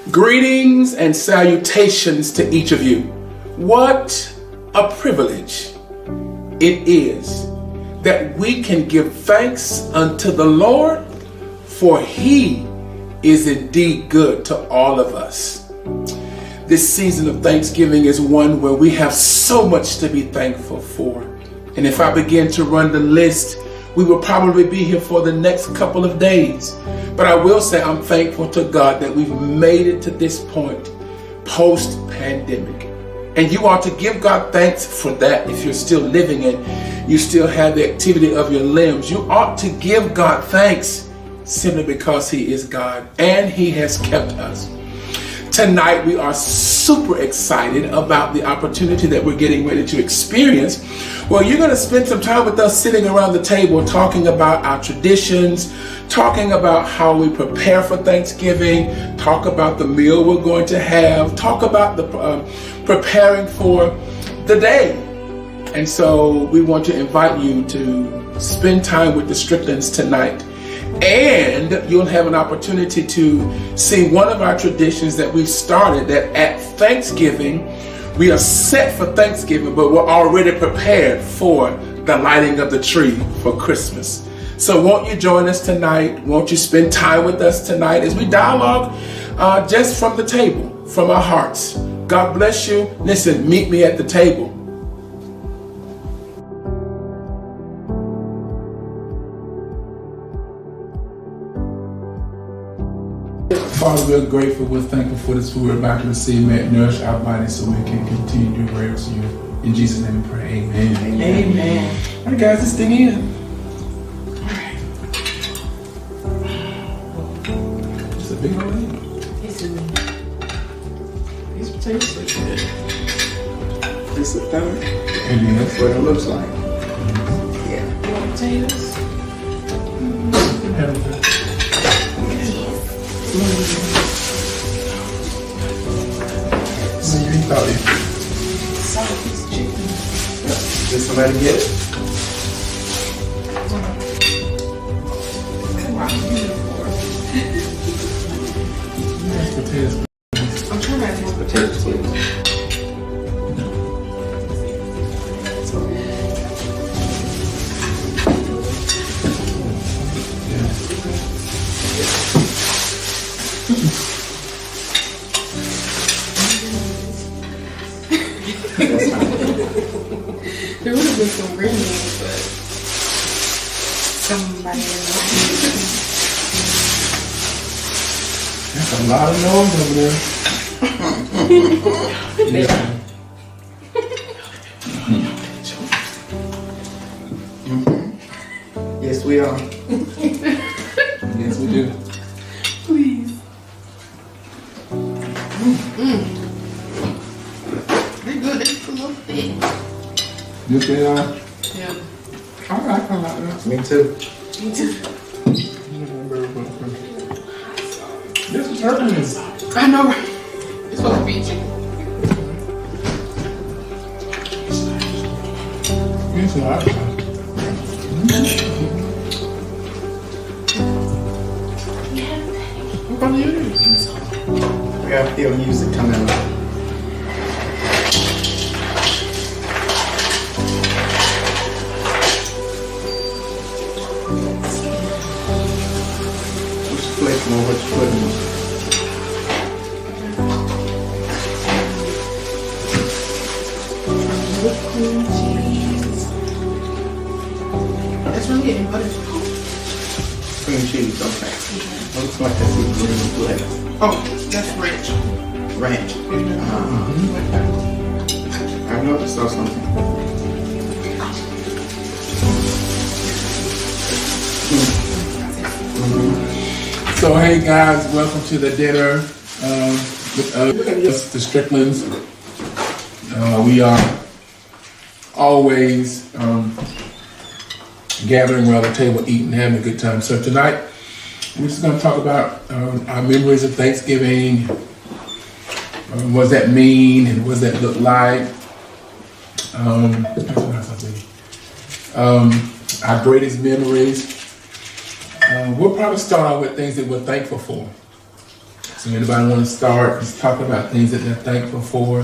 Greetings and salutations to each of you. What a privilege it is that we can give thanks unto the Lord, for He is indeed good to all of us. This season of Thanksgiving is one where we have so much to be thankful for. And if I begin to run the list, we will probably be here for the next couple of days. But I will say I'm thankful to God that we've made it to this point post-pandemic. And you ought to give God thanks for that. If you're still living and you still have the activity of your limbs, you ought to give God thanks simply because He is God and He has kept us. Tonight we are super excited about the opportunity that we're getting ready to experience. Well, you're going to spend some time with us sitting around the table talking about our traditions, talking about how we prepare for Thanksgiving, talk about the meal we're going to have, talk about the preparing for the day. And so we want to invite you to spend time with the Stricklands tonight. And you'll have an opportunity to see one of our traditions that we've started, that at Thanksgiving, we are set for Thanksgiving, but we're already prepared for the lighting of the tree for Christmas. So won't you join us tonight? Won't you spend time with us tonight as we dialogue just from the table, from our hearts? God bless you. Listen, meet me at the table. Father, we're grateful, we're thankful for this food we're about to receive. May it nourish our bodies so we can continue to reverence you. In Jesus' name we pray, amen. Amen. Amen. All right, guys, this thing in. All right. It's a big old thing. It's a These potatoes look good. It's a third. And then That's what it looks like. Yeah. You want potatoes? Salted chicken. Did somebody get it? Come on, beautiful. mashed potatoes. I'm trying not to have Potatoes, please. There would have been some green beans, but somebody That's a lot of noise over there. Yeah. Yes, we are. Yes, we do. please. They're good. They're just a little thick. Yes, they are. Yeah. I like that. Me too. Me too. This is turkeys. I know, right? It's supposed to be chicken. Yes, I like that. What about you? We got field music coming up. Which more? Which foot? Whipped cream cheese. That's really getting butter. Cream cheese, okay. Looks like that's a green lettuce. Oh, that's ranch. Ranch. I know I saw something. So hey guys, welcome to the dinner with us, the Stricklands. We are always gathering around the table, eating, having a good time. So tonight, we're just going to talk about our memories of Thanksgiving. What does that mean, and what does that look like? Our greatest memories. We'll probably start out with things that we're thankful for. So anybody want to start just talking about things that they're thankful for?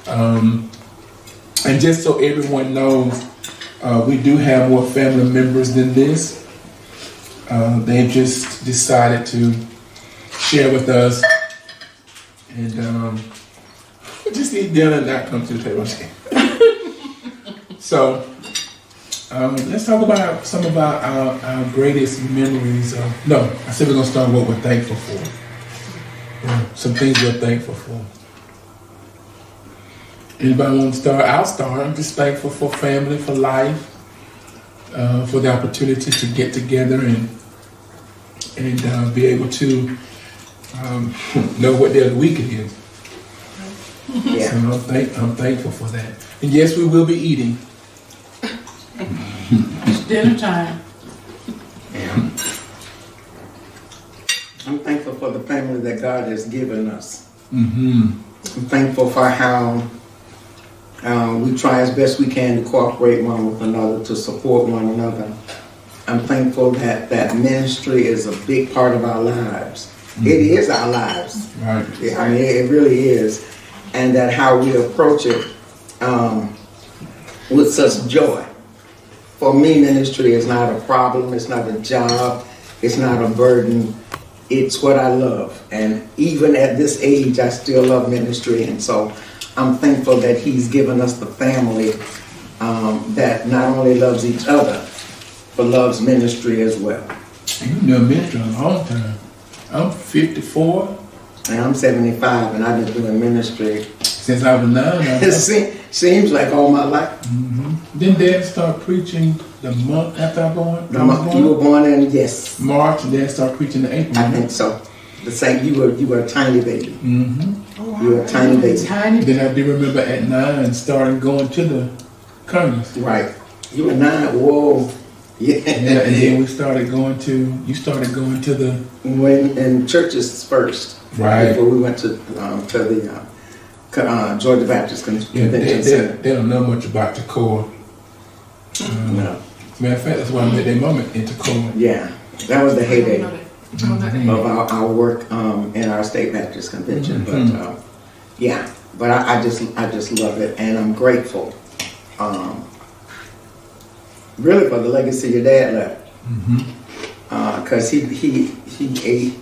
And just so everyone knows, we do have more family members than this. They've just decided to share with us, and just eat dinner and not come to the table. So let's talk about some of our greatest memories. No, I said we're gonna start with what we're thankful for. Some things we're thankful for. Anybody want to start? I'll start. I'm just thankful for family, for life, for the opportunity to get together and be able to know what day of the week it is. Yeah. So I'm thankful for that. And yes, we will be eating. It's dinner time. Yeah. I'm thankful for the family that God has given us. Mm-hmm. I'm thankful for how we try as best we can to cooperate one with another, to support one another. I'm thankful that ministry is a big part of our lives. Mm-hmm. It is our lives. Right. Yeah, I mean, it really is. And that how we approach it with such joy. For me, ministry is not a problem. It's not a job. It's not a burden. It's what I love. And even at this age, I still love ministry. And so I'm thankful that He's given us the family that not only loves each other, but loves ministry as well. You've been doing ministry a long time. I'm 54. And I'm 75, and I've been doing ministry Since I was 9. it seems like all my life. Mm-hmm. Didn't Dad start preaching the month after I was born? You were born in, yes, March, and Dad started preaching in April. I think so. The same. You were a tiny baby. Mm-hmm. Oh, You were a tiny baby. Tiny. Then I do remember at 9 starting going to the Congress. Right. You were 9. Whoa. Yeah. Yeah, and then you started going to the When in churches first. Right. Before we went to the Georgia Baptist Convention Center. They don't know much about the core. No. Matter of fact, that's why I met their mama into core. Yeah. That was the heyday Mhm. of our work in our state Baptist convention. Mhm. But yeah. But I just love it, and I'm grateful. Really for the legacy your dad left. Because he ate,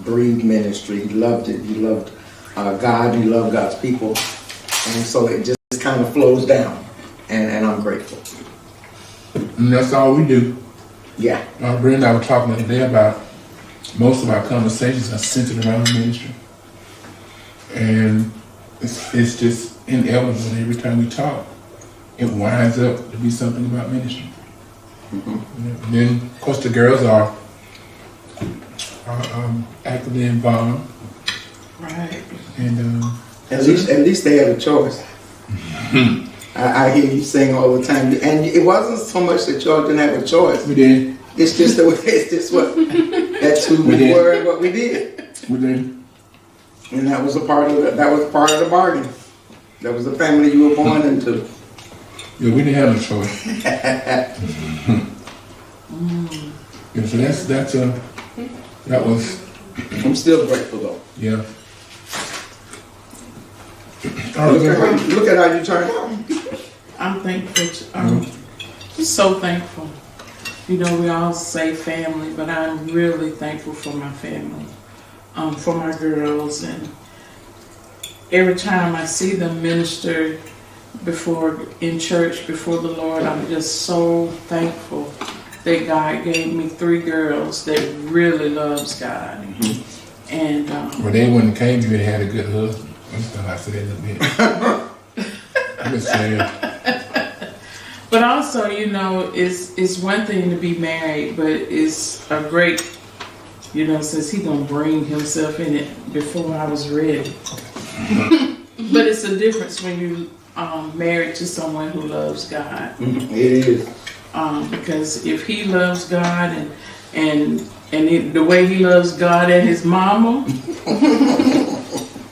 breathed ministry. He loved it. He loved God. He loved God's people. And so it just kind of flows down. And I'm grateful. And that's all we do. Yeah. Brenda and I were talking the other day about most of our conversations are centered around ministry. And it's just inevitable every time we talk. It winds up to be something about ministry. Mm-hmm. And then, of course, the girls are actively involved. Right. And At least they had a choice. I hear you sing all the time, and it wasn't so much that y'all didn't have a choice. we did. It's just the way. It's just what. That's who we were and what we did. We did. And that was a part of that was part of the bargain. That was the family you were born into. Yeah, we didn't have no choice. Yeah, so that was I'm still grateful though. yeah. All Look right, at how you turned out. I'm thankful. Just so thankful. You know, we all say family, but I'm really thankful for my family, for my girls, and every time I see them minister in church before the Lord, I'm just so thankful that God gave me 3 girls that really loves God. Mm-hmm. And well, they wouldn't came to you and had a good husband. I'm just gonna say that a little bit. I'm just saying. But also, you know, it's one thing to be married, but it's a great, you know, since he gonna bring himself in it before I was ready. But it's a difference when you married to someone who loves God. It is. Because if he loves God and the way he loves God and his mama,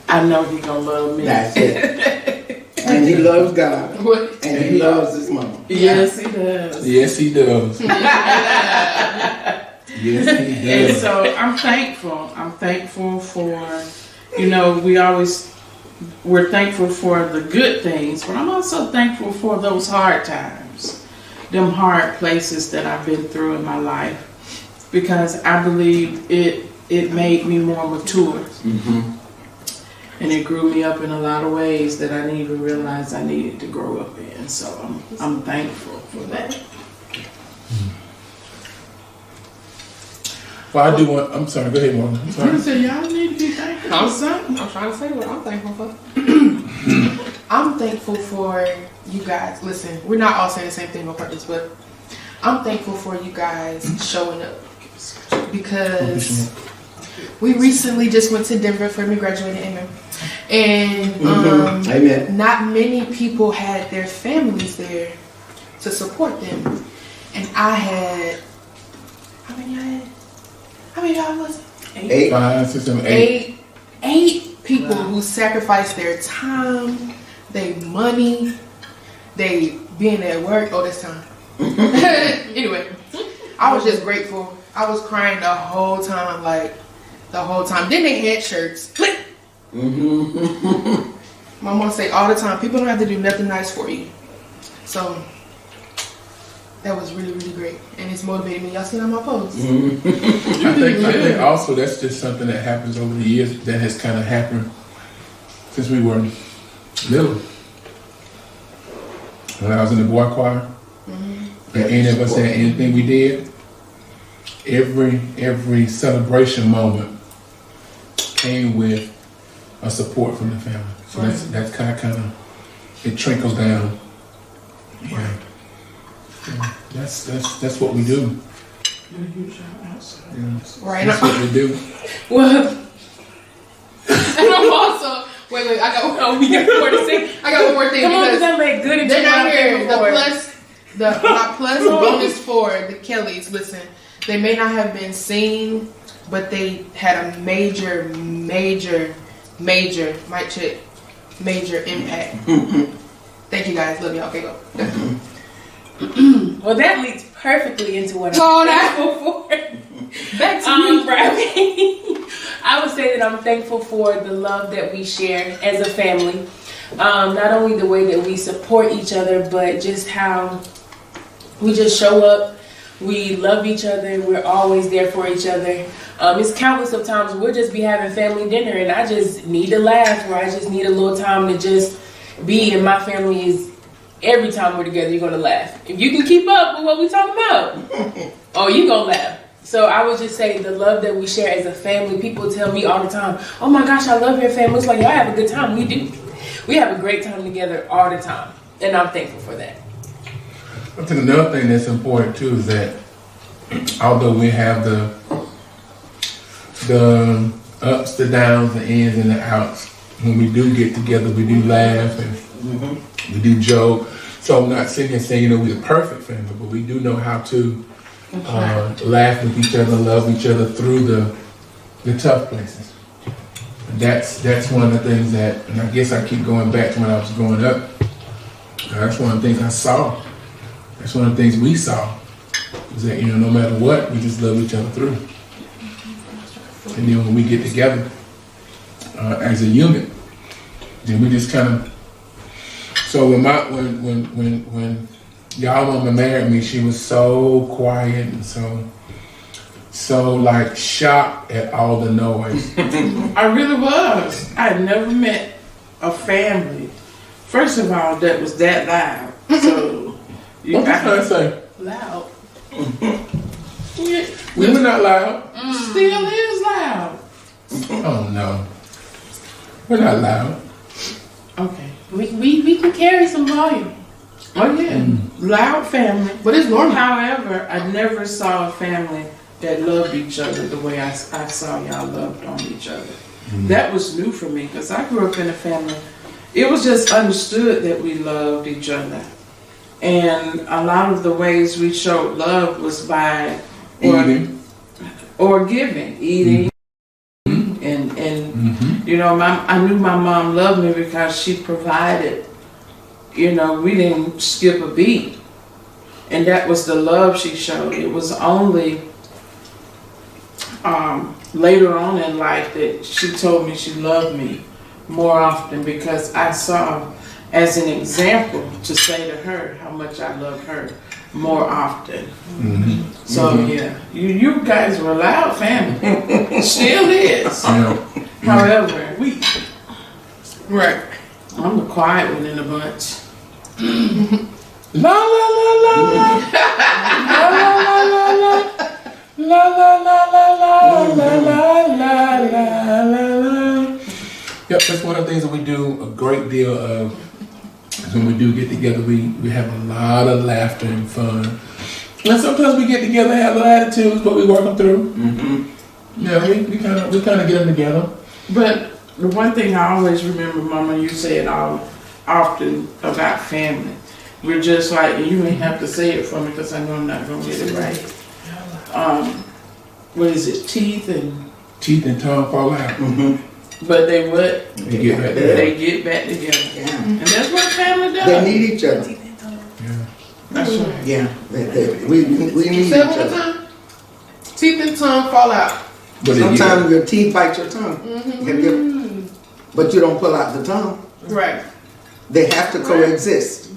I know he gonna love me. That's it. And he loves God. And he loves his mama. Yes, he does. Yes, he does. Yes, he And does. so I'm thankful. I'm thankful for, we're thankful for the good things, but I'm also thankful for those hard times, them hard places that I've been through in my life, because I believe it made me more mature. Mm-hmm. And it grew me up in a lot of ways that I didn't even realize I needed to grow up in. So I'm thankful for that. Well, I do want. I'm sorry. Go ahead, Mom. I'm sorry. So y'all need to be thankful for something. I'm trying to say what I'm thankful for. I'm thankful for you guys. Listen, we're not all saying the same thing on purpose, but I'm thankful for you guys showing up, because we recently just went to Denver for me graduating. Amen. And Amen. not many people had their families there to support them. And I had, how many y'all was it? 8. 5, 6, 7, 8. Eight people who sacrificed their time, their money, they being at work all this time. Anyway, I was just grateful. I was crying the whole time, Then they had shirts. Mm-hmm. My mom say all the time, people don't have to do nothing nice for you. So that was really, really great. And it's motivated me. Y'all seen on my post. I think also that's just something that happens over the years that has kind of happened since we were little. When I was in the boy choir, and any of us had anything we did, every celebration moment came with a support from the family. So that's kind of it trickles down. Yeah. That's what we do. Yeah. Right. That's what we do. Well, and I'm also, wait, I got one more to say. I got one more thing. Come on, because that make good. they're not here. My plus bonus for the Kellys. Listen, they may not have been seen, but they had a major mic check, major impact. Thank you guys. Love y'all. Okay, go. Well, that leads perfectly into what Oh, I'm thankful for. Back to you. I would say that I'm thankful for the love that we share as a family. Not only the way that we support each other, but just how we just show up. We love each other. We're always there for each other. It's countless of times we'll just be having family dinner and I just need to laugh, or I just need a little time to just be. And my family is, every time we're together, you're going to laugh. If you can keep up with what we're talking about, oh, you're going to laugh. So I would just say the love that we share as a family. People tell me all the time, oh my gosh, I love your family. It's like, y'all have a good time. We do. We have a great time together all the time. And I'm thankful for that. I think another thing that's important too is that although we have the ups, the downs, the ins and the outs, when we do get together, we do laugh and we do joke. So I'm not sitting here saying, we're the perfect family, but we do know how to laugh with each other, love each other through the tough places. And that's one of the things that, and I guess I keep going back to when I was growing up. That's one of the things I saw. That's one of the things we saw. Is that, no matter what, we just love each other through. And then when we get together as a unit, then we just kind of. So when y'all mama married me, she was so quiet and so like shocked at all the noise. I really was. I had never met a family, first of all, that was that loud. So What was I say? loud. We were not loud. Still is loud. Oh no, we're not loud. Okay. We can carry some volume. Oh yeah, loud family. But it's normal. However, I never saw a family that loved each other the way I saw y'all loved on each other. That was new for me because I grew up in a family. It was just understood that we loved each other. And a lot of the ways we showed love was by eating. And I knew my mom loved me because she provided. We didn't skip a beat. And that was the love she showed. It was only later on in life that she told me she loved me more often because I saw as an example to say to her how much I love her more often. So yeah, you guys were a loud family. Still is. However, Right. I'm the quiet one in the bunch. La la la la la la la la la la la. Yep, that's one of the things that we do a great deal of. When we do get together, we have a lot of laughter and fun. And sometimes we get together and have little attitudes, but we work them through. Yeah, we kind of get them together. But the one thing I always remember, Mama, you said often about family. We're just like, and you ain't have to say it for me because I know I'm not gonna get it right. What is it? Teeth and tongue fall out. But they what? They get back together. They get back together. Yeah. And that's what family does. They need each other. Yeah. That's right. Yeah, we need each Say it one more other. time. Teeth and tongue fall out. But Sometimes your teeth bite your tongue. But you don't pull out the tongue. Right. They have to coexist.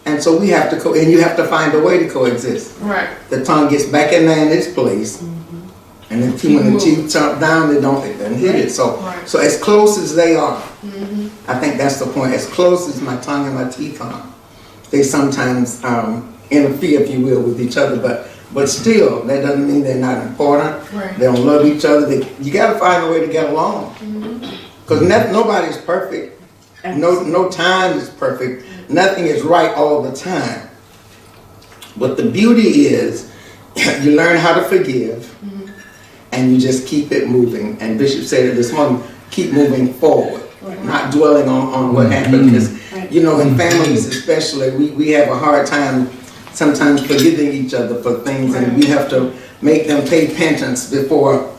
And so we have to and you have to find a way to coexist. Right. The tongue gets back in there in its place. And then when the teeth jump down, they don't hit it. So as close as they are, I think that's the point. As close as my tongue and my teeth are, they sometimes interfere, if you will, with each other. But still, that doesn't mean they're not important. Right. They don't love each other. You got to find a way to get along. Because nobody's perfect. No time is perfect. Nothing is right all the time. But the beauty is, you learn how to forgive. And you just keep it moving. And Bishop said it this morning, keep moving forward, not dwelling on what happened. Because, you know, in families especially, we have a hard time sometimes forgiving each other for things, and we have to make them pay penance before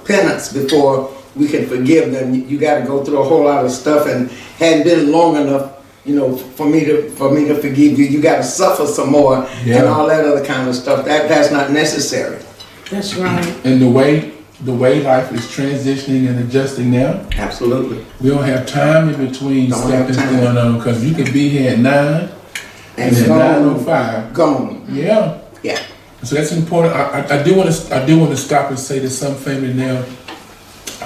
we can forgive them. You got to go through a whole lot of stuff, and hadn't been long enough, you know, for me to forgive you. You got to suffer some more and all that other kind of stuff. That's not necessary. That's right. And the way life is transitioning and adjusting now, absolutely, we don't have time in between stuff that's going on, because you can be here at 9 and at 9:05 gone. Yeah. So that's important. I do want to stop and say to some family now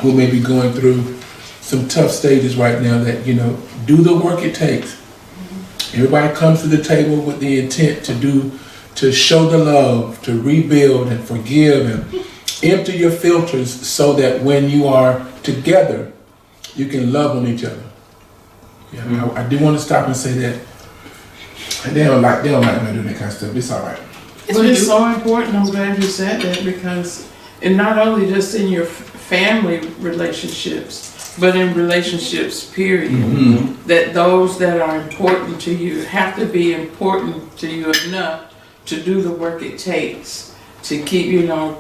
who may be going through some tough stages right now that, you know, do the work it takes. Everybody comes to the table with the intent to show the love, to rebuild and forgive and empty your filters so that when you are together, you can love on each other. Yeah, I do want to stop and say that. And they don't like me doing that kind of stuff. It's all right. But it's so important. I'm glad you said that, because and not only just in your family relationships, but in relationships, period. That those that are important to you have to be important to you enough to do the work it takes to keep, you know,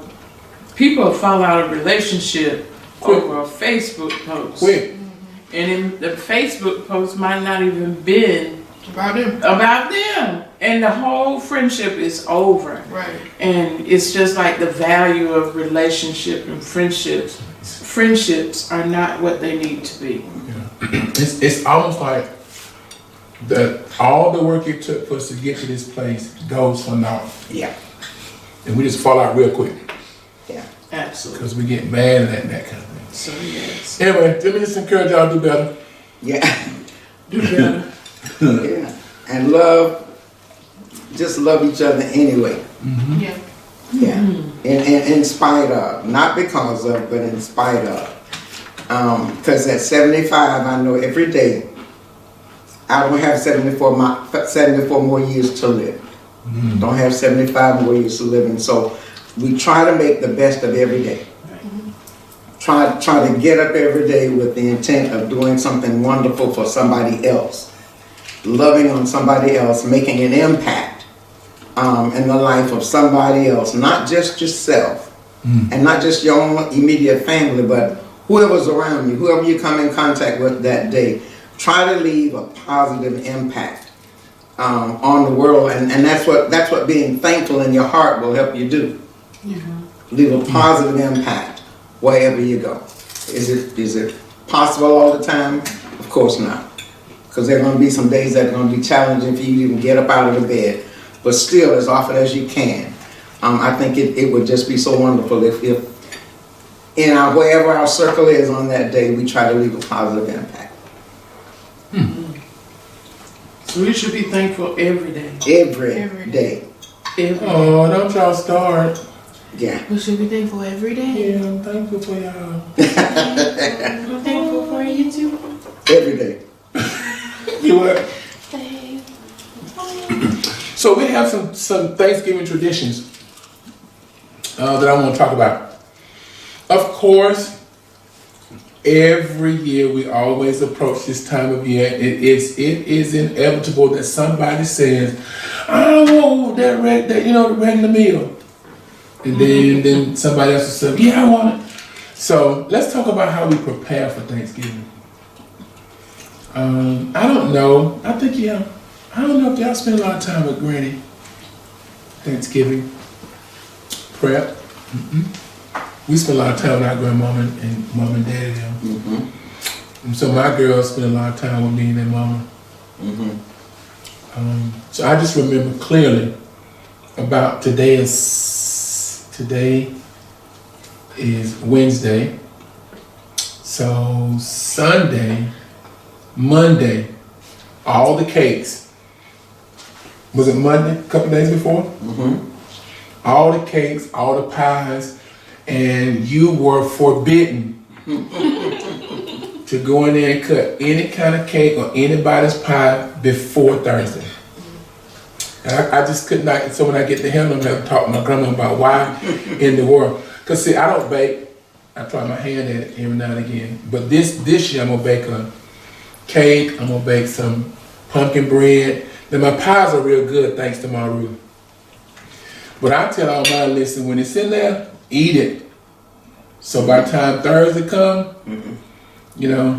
people fall out of relationship over a Facebook post. And in the Facebook post might not even been about them. And the whole friendship is over. Right. And it's just like the value of relationship and friendships. Friendships are not what they need to be. It's almost like all the work it took for us to get to this place goes for naught. And we just fall out real quick. Absolutely. Because we get mad at that kind of thing. So yes. Anyway, let me just encourage y'all to do better. Do better. And just love each other anyway. In spite of, not because of, but in spite of. Because at 75, I know every day I don't have 74 more years to live. Don't have 75 more years to live, and so we try to make the best of every day. Try to get up every day with the intent of doing something wonderful for somebody else, loving on somebody else, making an impact in the life of somebody else, not just yourself, and not just your own immediate family, but whoever's around you, whoever you come in contact with that day. Try to leave a positive impact on the world, and that's what being thankful in your heart will help you do. Leave a positive impact wherever you go. Is it possible all the time? Of course not. Because there are going to be some days that are going to be challenging for you to even get up out of the bed. But still, as often as you can, I think it would just be so wonderful if in wherever our circle is on that day, we try to leave a positive impact. So we should be thankful every day. Every day. Oh, don't y'all start. Yeah. We should be thankful every day. Yeah, I'm thankful for y'all. I'm thankful for you too. Every day. You what? So we have some Thanksgiving traditions that I want to talk about. Of course, every year we always approach this time of year. It is inevitable that somebody says, "I don't want that regular meal," and then somebody else will say, "Yeah, I want it." So let's talk about how we prepare for Thanksgiving. I don't know. I don't know if y'all spend a lot of time with Granny. Thanksgiving prep. We spend a lot of time with our grandmama and mom and daddy them. And so my girls spend a lot of time with me and their mama. So I just remember clearly about today is Wednesday. So Sunday, Monday, all the cakes. Was it Monday, a couple days before? All the cakes, all the pies, and you were forbidden to go in there and cut any kind of cake or anybody's pie before Thursday. And I just could not, so when I get to him, I'm going to talk to my grandma about why in the world. Because see, I don't bake. I try my hand at it every now and again. But this year I'm going to bake a cake, I'm going to bake some pumpkin bread. Then my pies are real good thanks to Maru. But I tell all mine, listen, when it's in there, eat it. So by the time Thursday come, you know,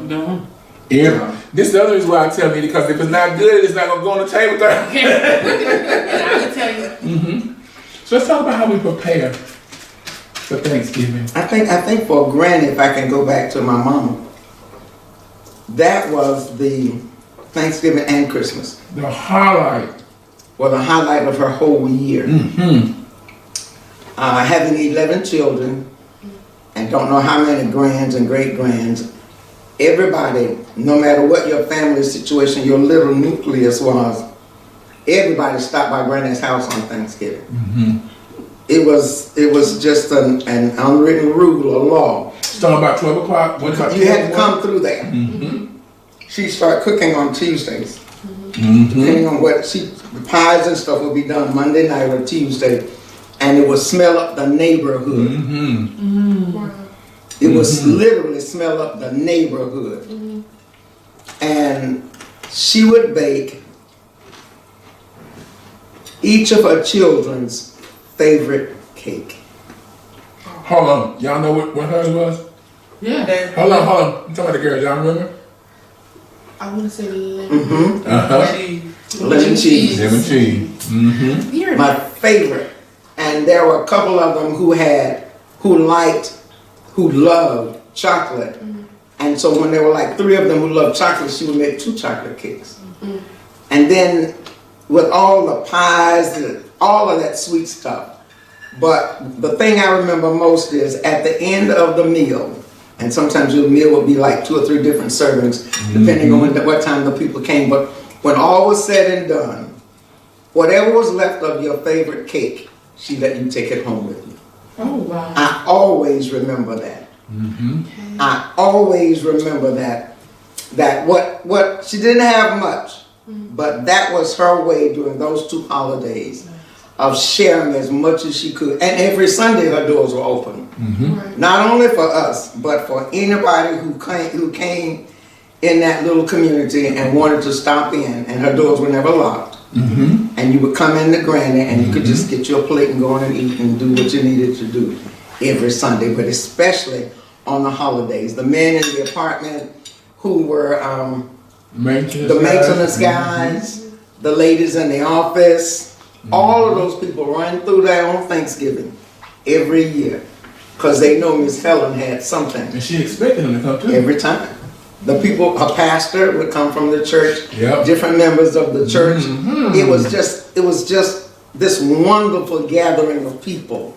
this is the other reason why I tell me, because if it's not good, it's not going to go on the table Thursday. I can tell you. So let's talk about how we prepare for Thanksgiving. I think for Granny, if I can go back to my mama, that was the Thanksgiving and Christmas. The highlight. Well, the highlight of her whole year. Having 11 children and don't know how many grands and great-grands, everybody, no matter what your family situation, your little nucleus was, everybody stopped by Granny's house on Thanksgiving. It was just an unwritten rule or law. Starting about 12 o'clock? You had to come through there. She started cooking on Tuesdays. Depending on what the pies and stuff would be done Monday night or Tuesday, and it would smell up the neighborhood. It would literally smell up the neighborhood. And she would bake each of her children's favorite cake. Hold on, y'all know what hers was? Yeah. Hold on. I'm talking about the girls, y'all remember? I want to say lemon cheese. Lemon cheese. Lemon cheese. My favorite. And there were a couple of them who loved chocolate. And so when there were like 3 of them who loved chocolate, she would make 2 chocolate cakes. And then with all the pies, all of that sweet stuff. But the thing I remember most is at the end of the meal, and sometimes your meal would be like 2 or 3 different servings, depending on what time the people came. But when all was said and done, whatever was left of your favorite cake, she let you take it home with you. Oh, wow. I always remember that. I always remember that what she didn't have much, but that was her way during those 2 holidays of sharing as much as she could. And every Sunday her doors were open. Not only for us, but for anybody who came in that little community and wanted to stop in, and her doors were never locked. And you would come in to Granny and you could just get your plate and go on and eat and do what you needed to do every Sunday, but especially on the holidays. The men in the apartment who were the maintenance guys, the ladies in the office, all of those people run through there on Thanksgiving every year. because they know Miss Helen had something. And she expected him to come too. Every time. The people, a pastor would come from the church, Yep. different members of the church. Mhm. It was just this wonderful gathering of people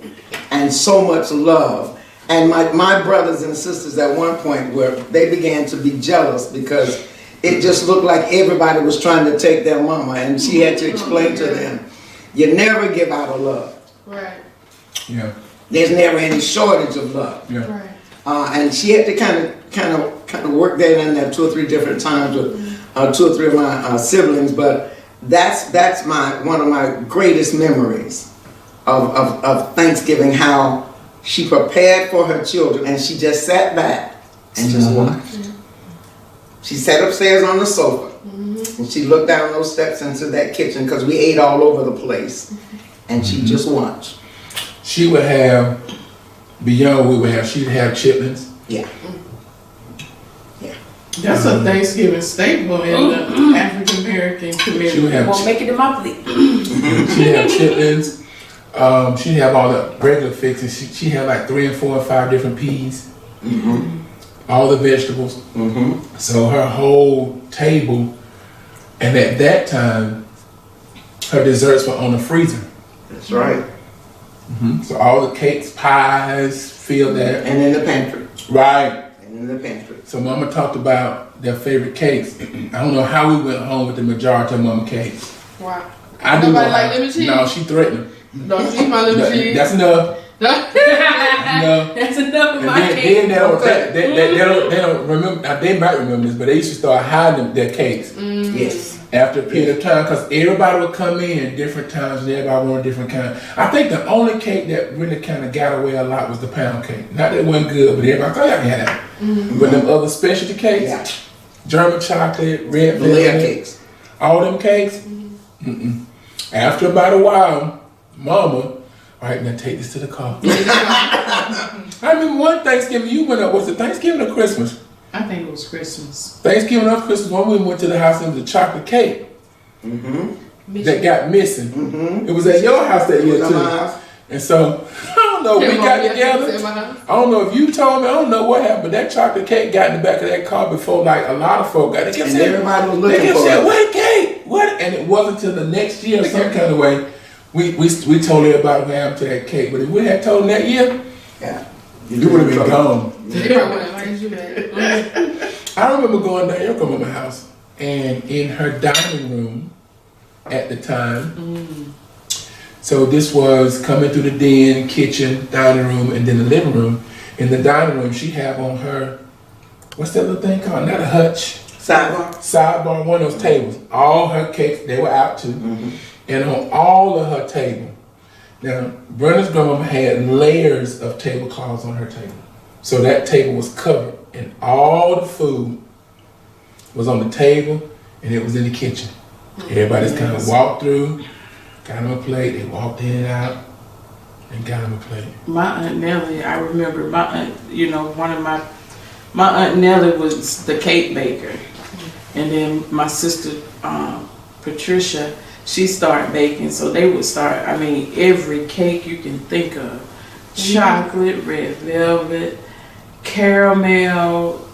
and so much love. And my brothers and sisters at one point they began to be jealous because it just looked like everybody was trying to take their mama, and she had to explain to them, you never give out of love. Right. Yeah. There's never any shortage of love. Yeah. Right. And she had to kind of work that in there 2 or 3 different times with 2 or 3 of my siblings. But that's one of my greatest memories of Thanksgiving. How she prepared for her children, and she just sat back and just watched. She sat upstairs on the sofa, and she looked down those steps into that kitchen because we ate all over the place, and she just watched. She would have, she'd have chitlins. Yeah. That's a Thanksgiving staple in the African American community. She would have, Won't make it in my plate. she'd have chitlins. She'd have all the regular fixings. She had like 3 and 4 and 5 different peas. All the vegetables. So her whole table, and at that time, her desserts were on the freezer. That's right. So all the cakes, pies, filled that. And in the pantry. Right. And in the pantry. So Mama talked about their favorite cakes. I don't know how we went home with the majority of Mama cakes. Wow. I do Nobody know like how. lemon cheese? No, she threatened. Don't eat my lemon cheese. That's enough. Enough. That's enough of And my then cake. they don't remember. Now, they might remember this, but they used to start hiding their cakes Yes. after a period of time because everybody would come in different times and everybody wanted different kind. I think the only cake that really kind of got away a lot was the pound cake. Not that it wasn't good, but everybody thought, I can have that. But them other specialty cakes, Yeah. German chocolate, red The layer velvet, cakes. all them cakes. After about a while, Mama, all right, now take this to the car. I remember one Thanksgiving you went up. Was it Thanksgiving or Christmas? I think it was Christmas. Thanksgiving or Christmas, one we went to the house and it was a chocolate cake that got missing. It was at your house that year too. And so, I don't know, we got together. I don't know if you told me, I don't know what happened, but that chocolate cake got in the back of that car before like a lot of folk got it. And everybody was looking for saying, it. what cake? What? And it wasn't until the next year some kind of way we told everybody what happened to that cake. But if we had told them that year, Yeah. you would have been gone. They probably wouldn't have liked you back. I remember going down your grandma's house, and in her dining room at the time, so this was coming through the den, kitchen, dining room, and then the living room. In the dining room, she had on her, what's that little thing called? Not a hutch. Sidebar, one of those tables. All her cakes, they were out too. And on all of her table. Now, Brenda's grandmama had layers of tablecloths on her table. So that table was covered, and all the food was on the table, and it was in the kitchen. Everybody's kind of walked through, got them a plate, they walked in and out, and got them a plate. My Aunt Nellie, I remember my aunt, my Aunt Nellie was the cake baker. And then my sister, Patricia, she started baking. So they would start, every cake you can think of. Chocolate, red velvet, caramel,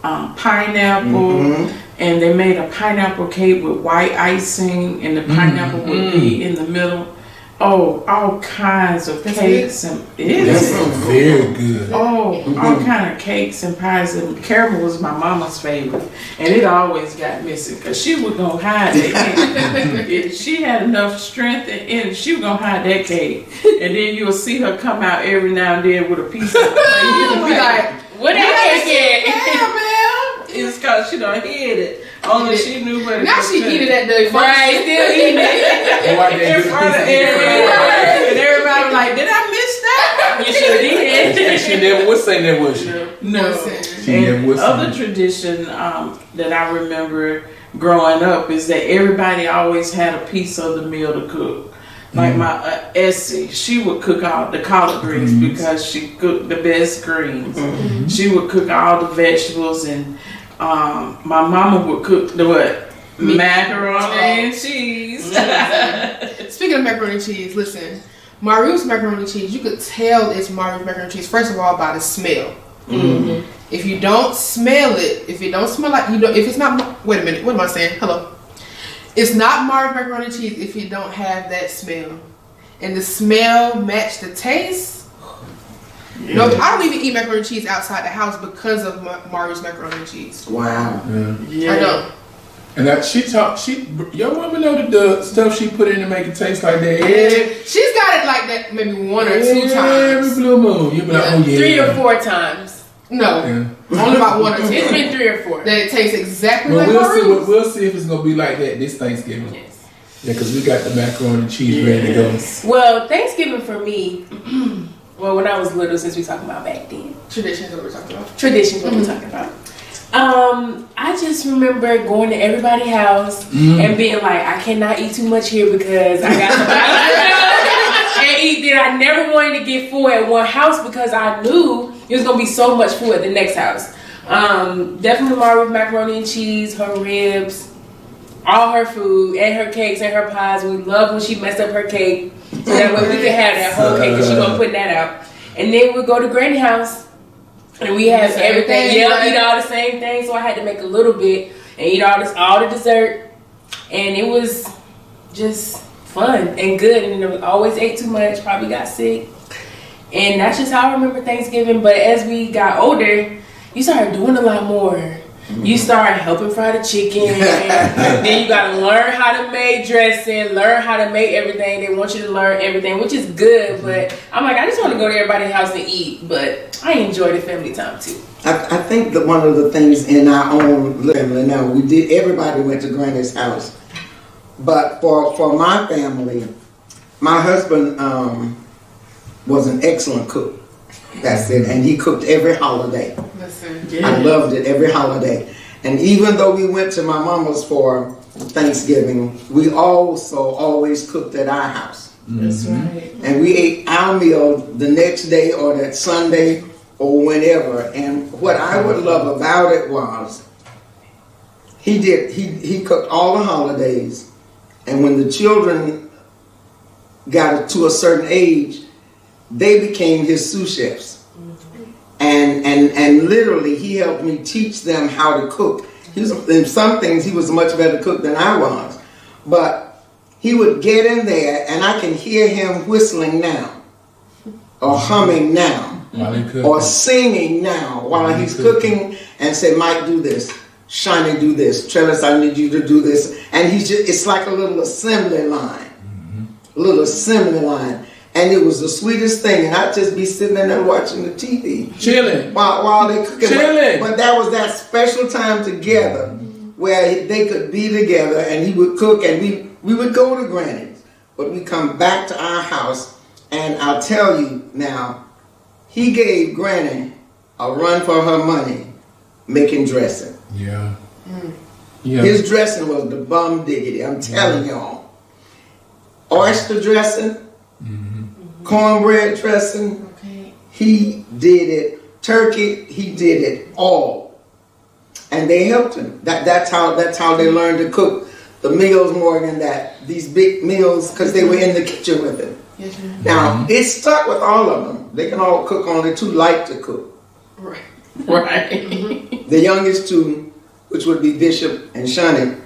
pineapple. And they made a pineapple cake with white icing, and the pineapple would be in the middle. Oh, all kinds of cakes and That's very good. all kind of cakes and pies. And caramel was my mama's favorite, and it always got missing because she was gonna hide that cake. If she had enough strength in it, she was gonna hide that cake, and then you'll see her come out every now and then with a piece of it. You'll be like, What that cake at? caramel. It's cause she done hid it. Only she knew where. Now she eating that day. Right, still eating it. in front of everybody, and everybody was like, "Did I miss that?" You sure did. And she never would say that, would she? No. She never would And say other that. tradition that I remember growing up is that everybody always had a piece of the meal to cook. Like my Essie, she would cook all the collard greens because she cooked the best greens. She would cook all the vegetables, and my mama would cook the what? Macaroni and cheese. Speaking of macaroni and cheese, listen, Mariu's macaroni and cheese, you could tell it's Mariu's macaroni and cheese, first of all, by the smell. Mm-hmm. If you don't smell it, if it don't smell like, you know, if it's not, wait a minute, what am I saying? Hello. It's not Mariu's macaroni and cheese if you don't have that smell. And the smell match the taste. Yeah. No, I don't even eat macaroni and cheese outside the house because of Mariu's macaroni and cheese. Wow. Yeah. I know. And that your woman know the stuff she put in to make it taste like that. Yeah. She's got it like that maybe 1 or 2 times. Every blue moon. You be like, oh yeah. 3 or 4 times. No. Only about 1 or 2. It's been 3 or 4. That it tastes exactly like Mariu's. We'll see if it's gonna be like that this Thanksgiving. Yes. Yeah, because we got the macaroni and cheese ready to go. Well, Thanksgiving for me, well, when I was little, since we talking about back then. Traditions what we're talking about. Traditions what we're talking about. I just remember going to everybody's house and being like, I cannot eat too much here because I got to and eat. Then I never wanted to get full at one house because I knew it was gonna be so much food at the next house. Definitely Mariu's macaroni and cheese, her ribs, all her food, and her cakes and her pies. We love when she messed up her cake, so that way we could have that whole cake because she gonna put that out. And then we'll go to Granny house. And we have everything. Yeah, eat all the same things. So I had to make a little bit and eat all the dessert. And it was just fun and good. And I always ate too much. Probably got sick. And that's just how I remember Thanksgiving. But as we got older, you started doing a lot more. You start helping fry the chicken. Then you got to learn how to make dressing, learn how to make everything. They want you to learn everything, which is good. But I'm like, I just want to go to everybody's house and eat. But I enjoy the family time too. I think that one of the things in our own family now, everybody went to Granny's house. But for my family, my husband was an excellent cook. That's it. And he cooked every holiday. I loved it every holiday. And even though we went to my mama's for Thanksgiving, we also always cooked at our house. That's right. And we ate our meal the next day or that Sunday or whenever. And what I would love about it was he cooked all the holidays. And when the children got to a certain age, they became his sous chefs. And literally he helped me teach them how to cook. In some things he was a much better cook than I was. But he would get in there and I can hear him whistling now, or humming now, or singing now while he's cooking, and say, Mike, do this. Shani, do this. Trellis, I need you to do this. And it's like a little assembly line. A little assembly line. And it was the sweetest thing. And I'd just be sitting there watching the TV. Chilling. While they cooking. Chilling. But that was that special time together where they could be together and he would cook and we would go to Granny's. But we come back to our house and I'll tell you now, he gave Granny a run for her money making dressing. Yeah. Yeah. His dressing was the bum diggity. I'm telling y'all. Oyster dressing. Cornbread dressing, he did it. Turkey, he did it all, and they helped him. That's how they learned to cook the meals more than that. These big meals because they were in the kitchen with him. Yes, now it stuck with all of them. They can all cook, only two like to cook. Right. The youngest two, which would be Bishop and Shani,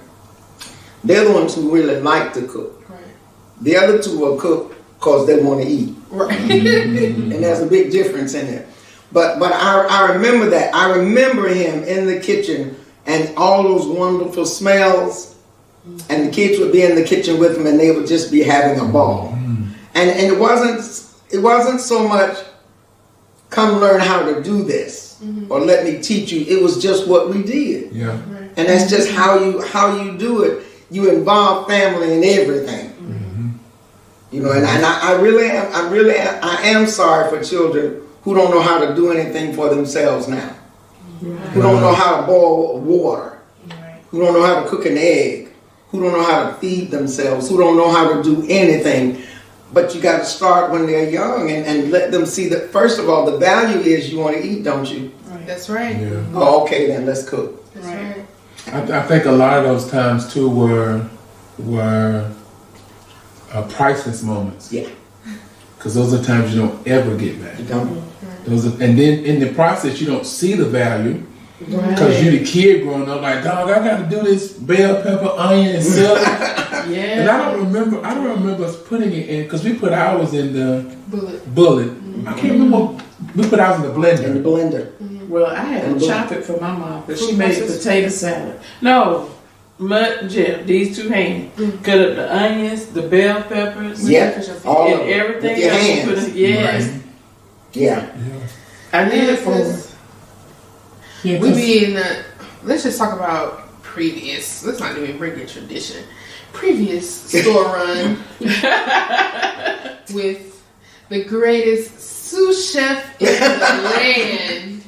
they're the ones who really like to cook. Right. The other two will cook because they want to eat. Right. And there's a big difference in it. But I remember that. I remember him in the kitchen and all those wonderful smells. And the kids would be in the kitchen with him and they would just be having a ball. And it wasn't so much come learn how to do this or let me teach you. It was just what we did. Yeah. And that's just how you do it. You involve family in everything. You know, and I am sorry for children who don't know how to do anything for themselves now. Who don't know how to boil water. Who don't know how to cook an egg. Who don't know how to feed themselves. Who don't know how to do anything. But you got to start when they're young and let them see that, first of all, the value is you want to eat, don't you? Right. That's right. Yeah. Oh, okay, then let's cook. That's right. I think a lot of those times, too, were priceless moments. Yeah. because those are times you don't ever get back. You don't. And then in the process, you don't see the value because you're the kid growing up like, dog, I got to do this bell pepper, onion, and celery. Yeah. And I don't remember us putting it in because we put ours in the bullet. I can't remember. We put ours in the blender. In the blender. Well, I had to chop it for my mom because she made potato salad. No, Mud and Jeff, these two hands. Cut up the onions, the bell peppers, all and of it. everything. With your hands. Yes. Right. Yeah. I did it for Yeah, We be in the. Let's just talk about previous. Let's not even bring in tradition. Previous store run with the greatest sous chef in the land.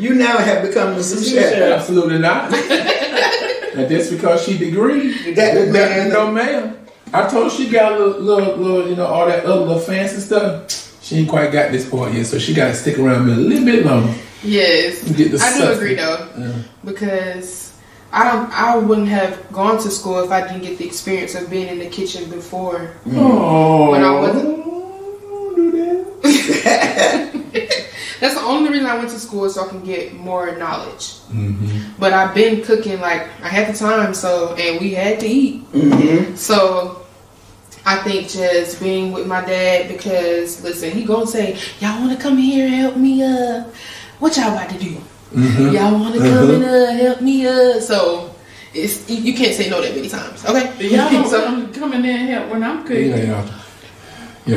You now have become the sous chef. Absolutely not. And that's because she degreed. That no, ma'am. I told her she got a little, you know, all that other little fancy stuff. She ain't quite got this part yet, so she got to stick around me a little bit longer. Yes, Get the I do substance. agree though, because I wouldn't have gone to school if I didn't get the experience of being in the kitchen before. Oh, When I wasn't. don't do that. That's the only reason I went to school, so I can get more knowledge. Mm-hmm. But I've been cooking, like, I had the time, and we had to eat. So I think just being with my dad, because listen, he gonna say, y'all want to come here and help me what y'all about to do? Y'all want to come and help me so it's, you can't say no that many times, okay? Y'all don't come in there and help when I'm cooking. Yeah. If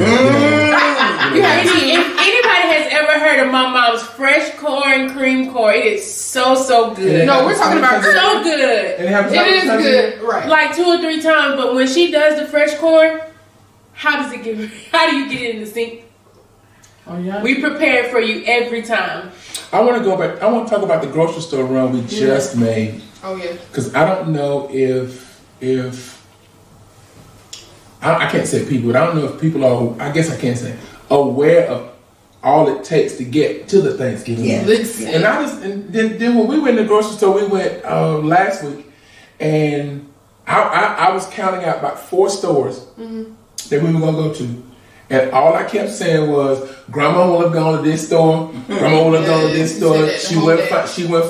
anybody has ever heard of my mom's fresh corn cream corn, it is so good. No, we're talking about So good. it is good, right? Like 2 or 3 times, but when she does the fresh corn, how do you get it in the sink? Oh yeah. We prepare it for you every time. I want to go back. I want to talk about the grocery store run we just made. Oh yeah. Because I don't know if I can't say people, but I don't know if people are, I guess I can't say, aware of all it takes to get to the Thanksgiving. Yeah. Listen. And then when we went in the grocery store, we went last week, and I was counting out about 4 stores that we were gonna go to, and all I kept saying was, "Grandma will have gone to this store. Grandma will have gone to this store. She went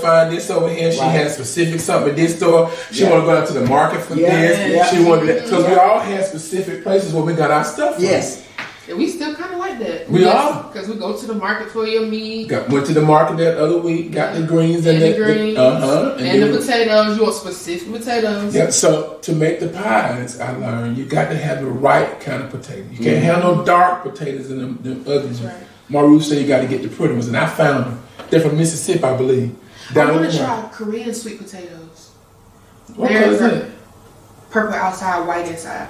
find this over here. She had specific something at this store. She want to go out to the market for this. Yeah. She wanted because we all had specific places where we got our stuff from. Yes. And we still kind of like that. We are. Because we go to the market for your meat. Went to the market that other week, got the greens and the greens. and the potatoes. You want specific potatoes. Yeah, so to make the pies, I learned you got to have the right kind of potato. You can't have no dark potatoes in them other ones. Right. Maru said you got to get the pretty ones, and I found them. They're from Mississippi, I believe. I want to try Korean sweet potatoes. What color is it? Purple outside, white inside.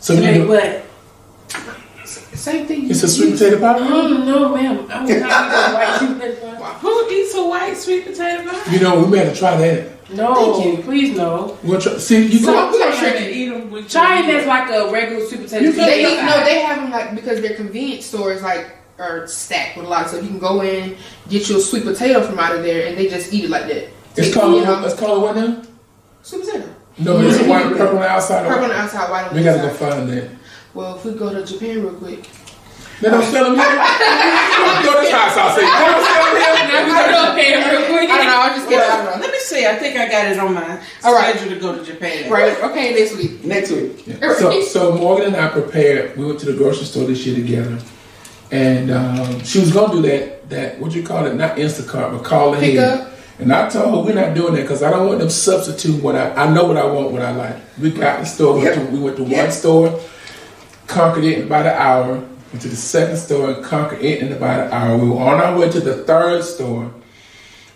So we need to, what? Same thing. it's a sweet potato pie? No, ma'am. I would not eat a white sweet potato pie. Who eats a white sweet potato pie? You know, we may have to try that. No, please no. We'll try. See, you So go. I'm gonna try to eat them with Try it as like a regular sweet potato pie. They have them like, because their convenience stores like are stacked with a lot of stuff. You can go in, get you a sweet potato from out of there, and they just eat it like that. It's called what now? Sweet potato. No, it's white, purple on the outside. Purple on the outside, white on the We gotta go inside. find that. Well, if we go to Japan real quick. They don't sell them here. Go this house, I'll say. They don't sell them here. Now we gotta go pay real quick. I don't know. I'll just get it. I don't know. Let me see. I think I got it on my schedule to go to Japan. Right. Okay. Next week. Next week. Yeah. So Morgan and I prepared. We went to the grocery store this year together, and she was gonna do that what you call it? Not Instacart, but call ahead. Pick up. And I told her we're not doing that because I don't want them substituting what I know what I want, what I like. We got the store. We went to one store, conquered it in about an hour. Went to the second store and conquered it in about an hour. We were on our way to the third store.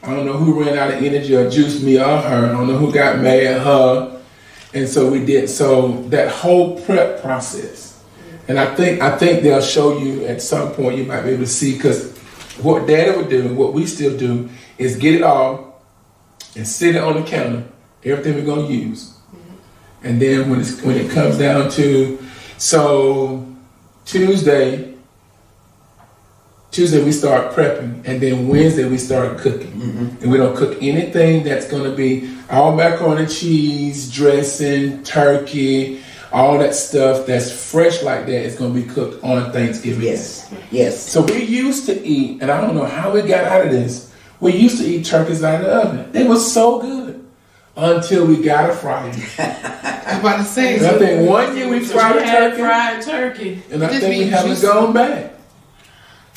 I don't know who ran out of energy or juice, me or her. I don't know who got mad, her. And so we did. So that whole prep process, and I think they'll show you at some point. You might be able to see, because what Daddy would do and what we still do is get it all and sit it on the counter. Everything we're gonna use, and then when it comes down to Tuesday we start prepping, and then Wednesday we start cooking. And we don't cook anything that's going to be all macaroni and cheese, dressing, turkey, all that stuff that's fresh like that is going to be cooked on Thanksgiving. Yes. So we used to eat, and I don't know how we got out of this. We used to eat turkeys out of the oven. They were so good until we got a fryer. I was about to say. And I think one year we fried a turkey. Fried turkey. And I think we haven't gone back.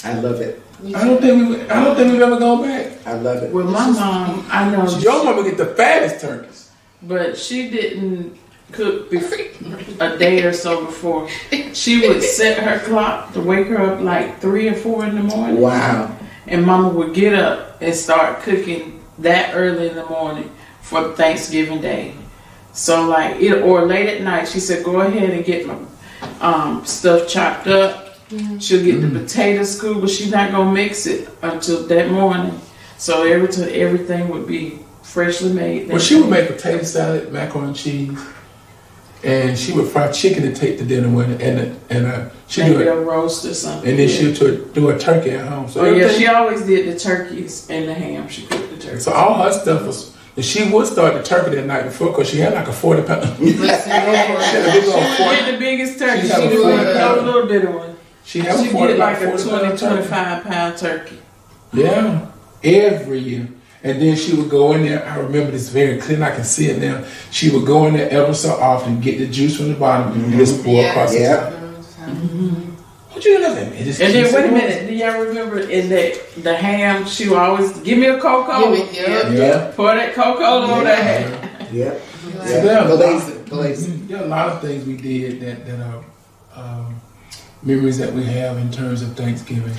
I love it. I don't think we've ever gone back. I love it. Well, my mom, I know. Your mama get the fattest turkeys. But she didn't cook a day or so before. She would set her clock to wake her up like 3 or 4 in the morning. Wow. And Mama would get up and start cooking that early in the morning for Thanksgiving Day. So or late at night, she said, go ahead and get my stuff chopped up. She'll get the potatoes cooked, but she's not gonna mix it until that morning. So everything would be freshly made. Well, she would make potato salad, macaroni and cheese, and she would fry chicken to take to dinner with it, and she maybe do a roast or something. and then she would do a turkey at home. So she always did the turkeys and the ham. She cooked the turkey. So all her stuff was. And she would start the turkey that night before because she had like a 40-pound. She did the biggest turkey. She did a little bit of one. She had She did like a 20-25-pound turkey. Yeah, every year. And then she would go in there. I remember this very clear. I can see it now. She would go in there ever so often, get the juice from the bottom, and just pour across the top. What you gonna do? And then wait a minute. Do y'all remember in the ham? She would always give me a Coca-Cola. Yeah. Pour that Coca-Cola on that ham. Yeah. There are a lot of things we did that are memories that we have in terms of Thanksgiving.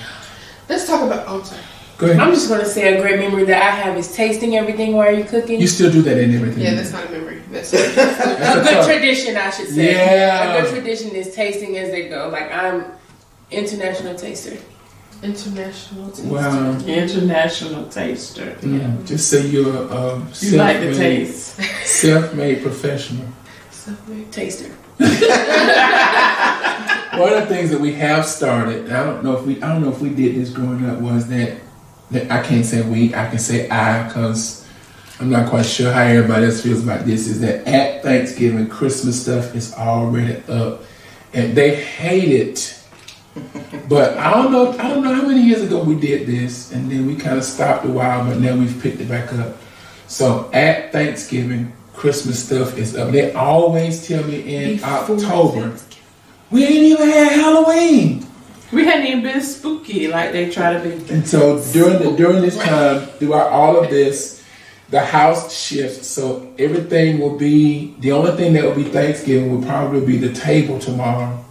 Let's talk about. Oh, sorry. Go ahead. I'm just going to say a great memory that I have is tasting everything while you're cooking. You still do that in everything. Yeah, that's not a memory. That's a good tradition, I should say. Yeah. A good tradition is tasting as they go. Like, I'm international taster. International taster. Wow. International taster. Just say you're you like to taste. Self-made professional. Self-made taster. One of the things that we have started, I don't know if we did this growing up, was that I can't say we, I can say I, because I'm not quite sure how everybody else feels about this, is that at Thanksgiving, Christmas stuff is already up. And they hate it. But I don't know how many years ago we did this, and then we kind of stopped a while, but now we've picked it back up. So at Thanksgiving, Christmas stuff is up. They always tell me in October, we ain't even had Halloween. We hadn't even been spooky like they try to be. And so during this time, throughout all of this, the house shifts. So everything will be, the only thing that will be Thanksgiving will probably be the table tomorrow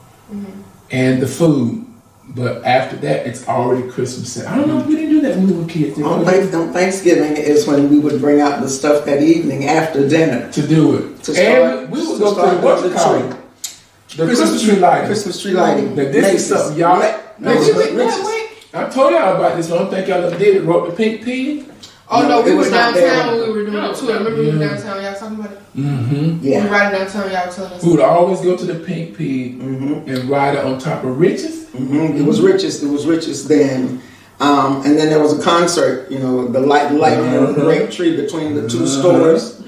and the food. But after that, it's already Christmas. I don't know if we didn't do that when we were kids. On Thanksgiving is when we would bring out the stuff that evening after dinner. To do it. And we would go to the Christmas tree lighting. Christmas tree lighting. Now this is something y'all... I told y'all about this. I don't think y'all ever did it. Wrote the Pink Pig. Oh no, we were downtown when we were doing the tour. Remember we were downtown, y'all talking about it? Mm-hmm. Yeah. We were riding downtown, y'all telling us. We would always go to the Pink Pig and ride it on top of Riches. It was Riches then. And then there was a concert, the lighting of the great tree between the two stores.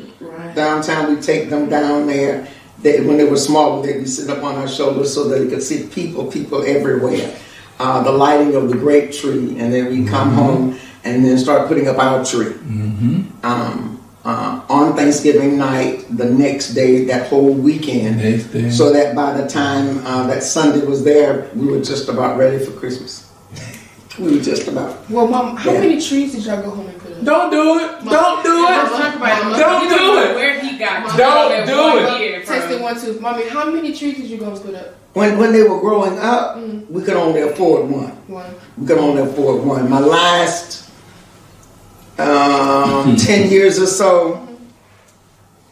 Downtown, we take them down there. When they were small, they'd be sitting up on our shoulders so that they could see people everywhere. The lighting of the grape tree, and then we come home and then start putting up our tree. On Thanksgiving night, the next day, that whole weekend, so that by the time that Sunday was there, we were just about ready for Christmas. We were just about. Well, Mom, how many trees did y'all go home and put up? Don't do it. Don't do it. Don't do it. Where he got to. Don't do it. Testing 1, 2. Mommy, how many trees did you go and put up? When they were growing up, we could only afford one. We could only afford one. My last 10 years or so,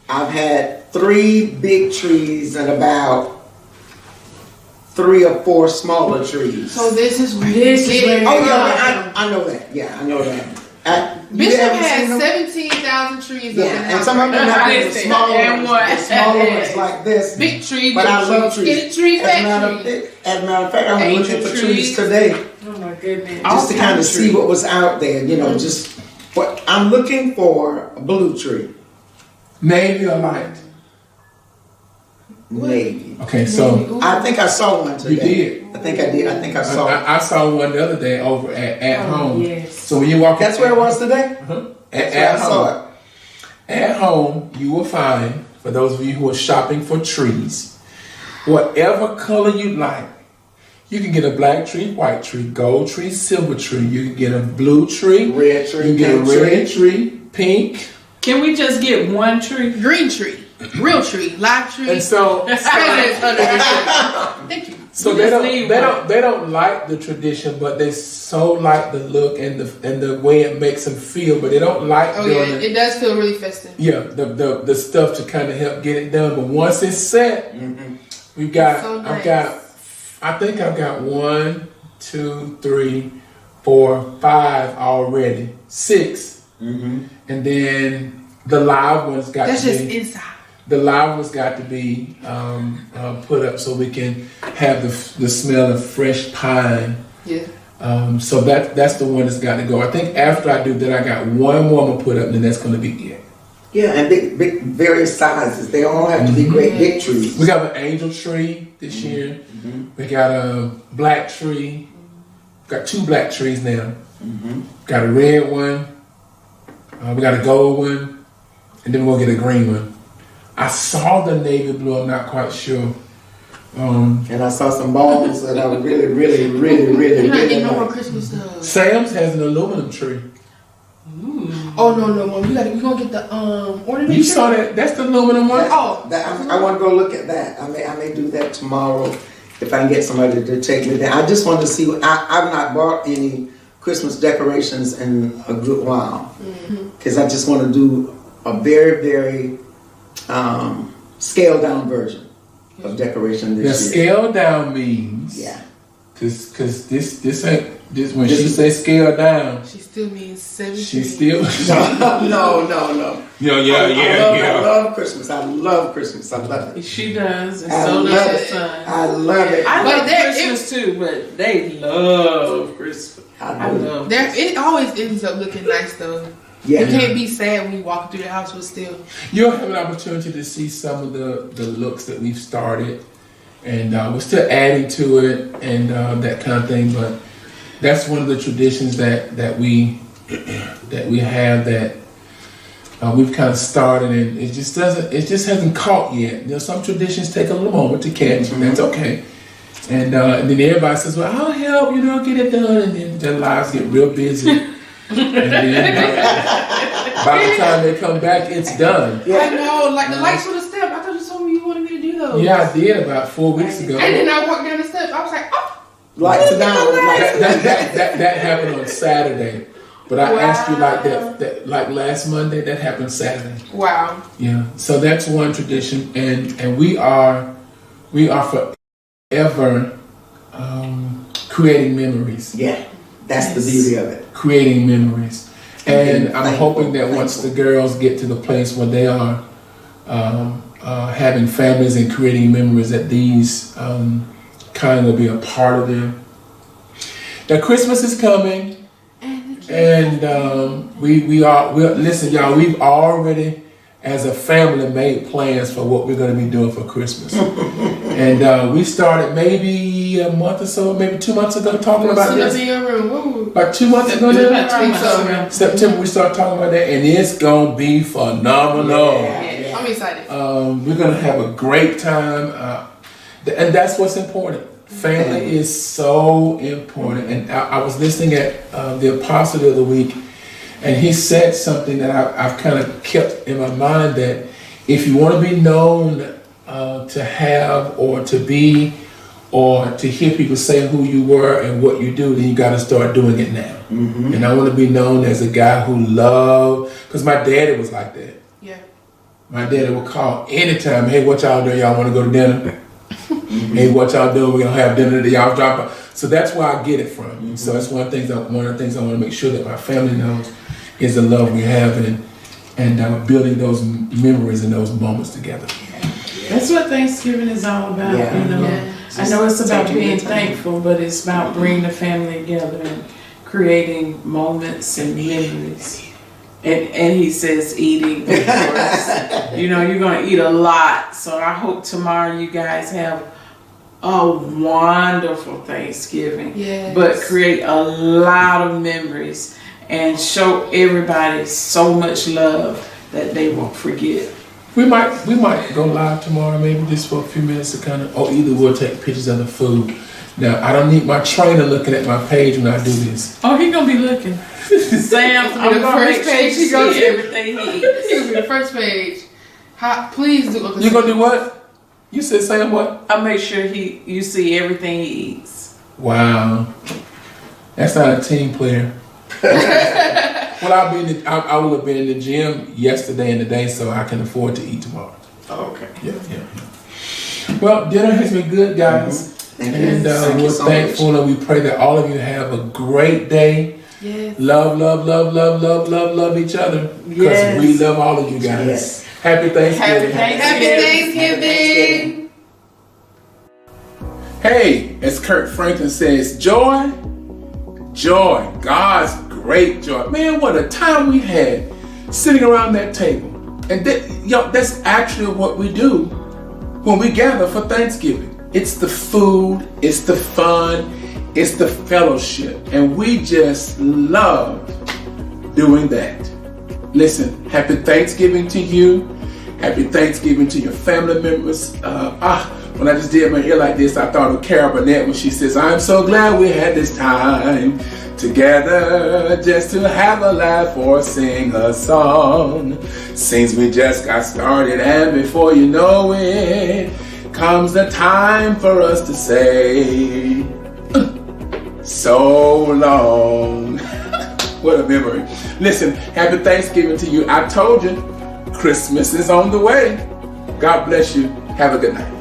I've had 3 big trees and about 3 or 4 smaller trees. So this is where Oh yeah, I know that. Yeah, I know that. Bishop has 17,000 trees. Yeah, and some of them have been smaller ones like this. Big tree, but I love trees. Tree, as a matter of fact, I was looking for trees today. Oh my goodness! Just to kind of see what was out there, just what I'm looking for. A blue tree, navy or light. Navy. Okay, so I think I saw one today. you did. I think I did. I think I saw. I saw one the other day over at home. Yes. So when you walk, That's where it was today. At I saw home. At home, you will find, for those of you who are shopping for trees, whatever color you like. You can get a black tree, white tree, gold tree, silver tree. You can get a blue tree, red tree, you can get a pink red tree, pink. Can we just get one tree? Green tree, real tree, live tree. And so, President's under the tree. Thank you. so We they just don't, need they one. don't, they don't like the tradition, but they so like the look and the way it makes them feel. But they don't like Oh doing yeah, it. it does feel really festive. Yeah, the stuff to kind of help get it done. But once it's set, we've got. So nice. I think I've got 1, 2, 3, 4, 5 already. 6, and then the live ones got That's to just be. inside. The live ones got to be put up so we can have the smell of fresh pine. Yeah. So that's the one that's got to go. I think after I do that, I got one more I'm gonna put up, and then that's gonna be it. Yeah, and big various sizes. They all have to be great big trees. We got an angel tree this year. We got a black tree. Got 2 black trees now. Got a red one. We got a gold one, and then we're gonna get a green one. I saw the navy blue. I'm not quite sure. And I saw some balls that I really, really, really, really, You're not really getting no more like. Christmas stuff. Sam's has an aluminum tree. Oh no, Mom, we gonna get the ornament. You tree? saw that? That's the aluminum one. Oh, I want to go look at that. I may do that tomorrow if I can get somebody to take me there. I just want to see. I've not bought any Christmas decorations in a good while because I just want to do a very, very scaled down version of decoration The this year. scale down means Yeah. Cause this ain't this when she say scale down, she still means 7. she still No. yeah. I love Christmas. I love Christmas. I love it. She does, and I so love does her it. son. I love it. I But love there Christmas too, but they love Christmas. I love There, it always ends up looking nice though. Yeah. You can't be sad when you walk through the house, but still. You'll have an opportunity to see some of the looks that we've started, and we're still adding to it and that kind of thing. But that's one of the traditions that we have that we've kind of started, and it just hasn't caught yet. You know, some traditions take a little moment to catch, and that's okay. And then everybody says, "Well, I'll help. Get it done," and then their lives get real busy. And then by the time they come back, it's done. I know, like the lights on the step. I thought you told me you wanted me to do those. Yeah, I did about 4 weeks ago. And then I walked down the steps. I was like, oh. Lights are down. Lights are down. That happened on Saturday, but I asked you like that like last Monday. That happened Saturday. Wow. Yeah, so that's one tradition, and we are forever creating memories. Yeah, that's the beauty of it. Creating memories, and I'm Thankful, hoping that once the girls get to the place where they are having families and creating memories, that these kind will be a part of them. Now Christmas is coming, and listen, y'all. We've already, as a family, made plans for what we're going to be doing for Christmas, and we started maybe a month or so, maybe 2 months ago, talking about Sit up in this. your room. Woo. About 2 months ago, About 2 now? months ago. September, we started talking about that, and it's gonna be phenomenal. Yeah. I'm excited. We're gonna have a great time, and that's what's important. Family is so important. And I was listening at the Apostle of the Week, and he said something that I've kind of kept in my mind, that if you want to be known to have or to be, or to hear people say who you were and what you do, then you got to start doing it now. And I want to be known as a guy who loved, because my daddy was like that. Yeah. My daddy would call anytime, "Hey, what y'all doing? Y'all want to go to dinner? Hey, what y'all doing? We're gonna have dinner today. Y'all drop by." So that's where I get it from. So that's one of the things I want to make sure that my family knows is the love we have, and building those memories and those moments together. That's what Thanksgiving is all about. Yeah. Yeah. I know it's about Taking being the time. thankful, but it's about bringing the family together and creating moments and memories. And he says eating, of course. You know, you're going to eat a lot. So I hope tomorrow you guys have a wonderful Thanksgiving. Yes. But create a lot of memories and show everybody so much love that they won't forget. We might go live tomorrow, maybe just for a few minutes to kind of, or either we'll take pictures of the food. Now, I don't need my trainer looking at my page when I do this. Oh, he gonna be looking. Sam, I'm the gonna first make sure page you he goes see to. everything he eats. It'll be the first page. Please do. You gonna do what? You said Sam what? I make sure you see everything he eats. Wow, that's not a team player. Well, I will have been in the gym yesterday and today, so I can afford to eat tomorrow. Okay. Yeah. Well, dinner has been good, guys. And we're thankful and we pray that all of you have a great day. Yes. Love each other. Because Yes. we love all of you guys. Yes. Happy Thanksgiving. Happy Thanksgiving. Hey, as Kirk Franklin says, joy, God's great joy. Man, what a time we had sitting around that table. And that's actually what we do when we gather for Thanksgiving. It's the food, it's the fun, it's the fellowship. And we just love doing that. Listen, happy Thanksgiving to you. Happy Thanksgiving to your family members. When I just did my ear like this, I thought of Carol Burnett when she says, I'm so glad we had this time together just to have a laugh or sing a song. Since we just got started and before you know it, comes the time for us to say, so long. What a memory. Listen, happy Thanksgiving to you. I told you, Christmas is on the way. God bless you. Have a good night.